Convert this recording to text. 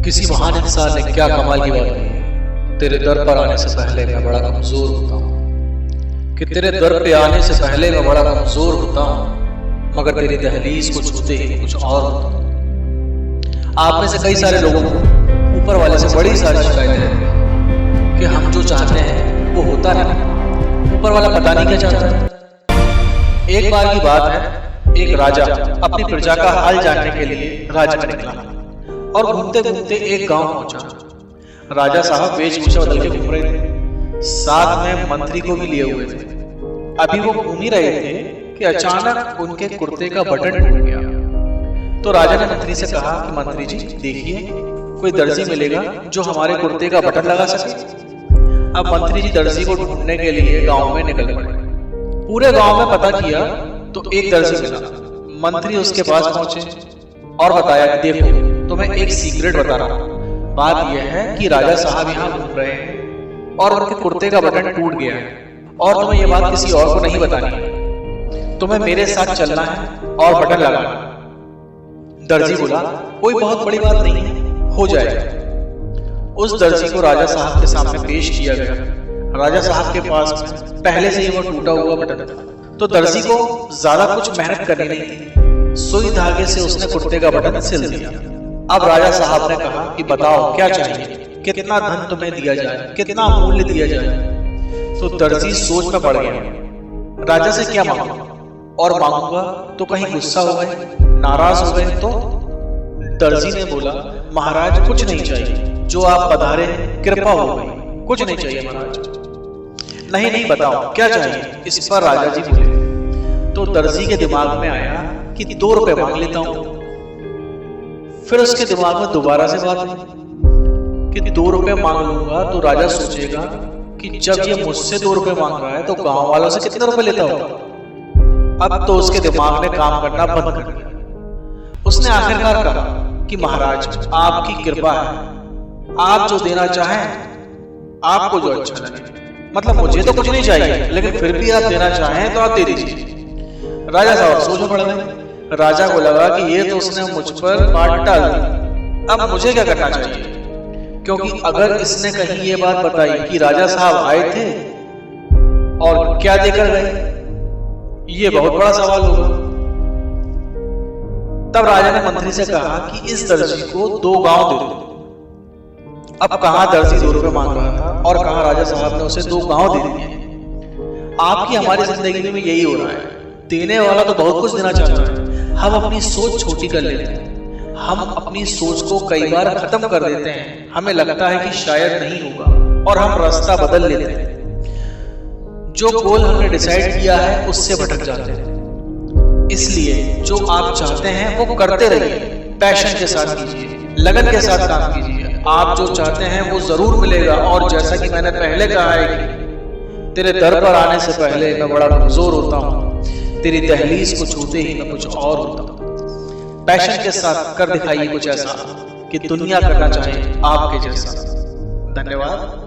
किसी महान इंसान ने क्या कमाल की बात कही। तेरे दर पर आने से पहले मैं बड़ा कमजोर होता हूँ कि तेरे दर पे आने से पहले मैं बड़ा कमजोर होता हूँ, मगर तेरी दहलीज को छूते ही कुछ और होता हूँ। आप में से कई सारे लोगों को ऊपर वाले से बड़ी सारी शिकायतें रहती हैं कि हम जो चाहते हैं वो होता नहीं, ऊपर वाला पता नहीं क्या चाहता है। एक बार की बात है, एक राजा अपनी प्रजा का हाल जानने के लिए राज में निकला और घूमते घूमते एक गांव पहुंचा। राजा साहब वेशभूषा बदल के घूम रहे थे, साथ में मंत्री को भी लिए हुए थे। अभी वो घूम ही रहे थे कि अचानक उनके कुर्ते का बटन टूट गया। तो राजा ने मंत्री से कहा कि मंत्री जी देखिए, कोई दर्जी मिलेगा जो हमारे कुर्ते का बटन लगा सके। अब मंत्री जी दर्जी को ढूंढने के लिए गांव में निकल पड़े। पूरे गांव में पता किया तो एक दर्जी मिला। मंत्री उसके पास पहुंचे और बताया कि देखो, तुम्हें एक सीक्रेट बता रहा हूं। बात यह है कि राजा साहब यहाँ घूम रहे हैं और उनके कुर्ते का बटन टूट गया है और तुम्हें यह बात किसी और को नहीं बतानी है। तुम्हें मेरे साथ चलना है और बटन लगाना है। दर्जी बोला, कोई बहुत बड़ी बात नहीं है, हो जाएगा। उस दर्जी को राजा साहब के सामने पेश किया गया। राजा साहब के पास पहले से ही वो टूटा हुआ बटन था, तो दर्जी को ज्यादा कुछ मेहनत करनी नहीं थी। सुई धागे से उसने कुर्ते का बटन सिल दिया। अब राजा साहब ने कहा कि बताओ क्या चाहिए, कितना धन तुम्हें दिया जाए, कितना मूल्य दिया जाए। तो दर्जी सोच में पड़ गया, राजा से क्या मांगू, और मांगूंगा तो कहीं गुस्सा हो गए, नाराज हो गए तो। दर्जी ने बोला, महाराज कुछ नहीं चाहिए, जो आप पधारे कृपा हो गई, कुछ नहीं चाहिए महाराज। नहीं नहीं बताओ क्या चाहिए। इस पर राजा जी बोले। तो दर्जी के दिमाग में आया कि 2 रुपए मांग लेता हूं। फिर उसके दिमाग में दोबारा से बात आई कि 2 रुपए मांग लूंगा तो राजा सोचेगा कि जब ये मुझसे 2 रुपए मांग रहा है तो गांव वालों से कितने रुपए लेता होगा। अब तो उसके दिमाग ने काम करना बंद कर दिया। उसने आखिरकार कहा कि महाराज आपकी कृपा है, आप जो देना चाहें, आपको जो अच्छा लगे। मतलब मुझे तो कुछ नहीं चाहिए, लेकिन फिर भी आप देना चाहें तो आप दे दीजिए। राजा साहब सोच में पड़ गए। राजा को लगा कि ये तो उसने मुझ पर बात डाल दी, अब मुझे क्या करना चाहिए, क्योंकि अगर इसने कहीं ये बात बताई कि राजा साहब आए थे और क्या देकर गए, ये बहुत बड़ा सवाल होगा। तब राजा ने मंत्री से कहा कि इस दर्जी को 2 गांव दे दो। अब कहां दर्जी 2 रुपए मांग रहा था और कहां राजा साहब ने उसे 2 गांव दे दिए। आपकी हमारी जिंदगी में यही हो रहा है, देने वाला तो बहुत कुछ देना चाहता है, हम अपनी सोच छोटी कर लेते हैं। हम अपनी सोच को कई बार खत्म कर देते हैं, हमें लगता है कि शायद नहीं होगा और हम रास्ता बदल लेते हैं। जो गोल हमने डिसाइड किया है उससे भटक जाते हैं। इसलिए जो आप चाहते हैं वो करते रहिए, पैशन के साथ कीजिए, लगन के साथ काम कीजिए। आप जो चाहते हैं वो जरूर मिलेगा। और जैसा कि मैंने पहले कहा है कि तेरे दर पर आने से पहले मैं बड़ा कमजोर होता हूँ, तेरी दहलीज को छूते ही मैं कुछ और होता हूँ। पैशन के साथ कर दिखाइए कुछ ऐसा कि दुनिया करना चाहे आपके जैसा। धन्यवाद।